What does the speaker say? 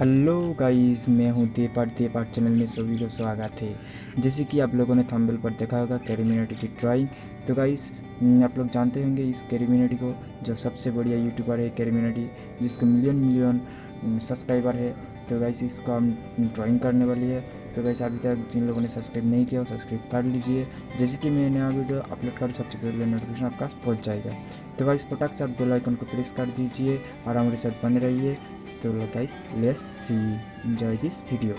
Hello guys, मैं हूँ देपाट channel में सभी को स्वागत है। जैसे कि आप लोगों ने थंबनेल पर देखा होगा कैरीमिनाटी की ड्राइंग। तो गाइस आप लोग जानते होंगे इस कैरीमिनाटी को, जो सबसे बढ़िया यूट्यूबर है कैरीमिनाटी, जिसको मिलियन सब्सक्राइबर है। तो गाइस इसको हम ड्राइंग करने वाली है। तो गाइस अभी तक जिन लोगों ने सब्सक्राइब नहीं किया वो सब्सक्राइब कर लीजिए। जैसे कि मैं नया वीडियो अपलोड करूँ सबसे पहले नोटिफिकेशन आपके पास पहुँच जाएगा। तो गाइस फटाक से आप बेल आइकन को प्रेस कर दीजिए और हमारे साथ बने रहिए। तो guys let's see enjoy this video.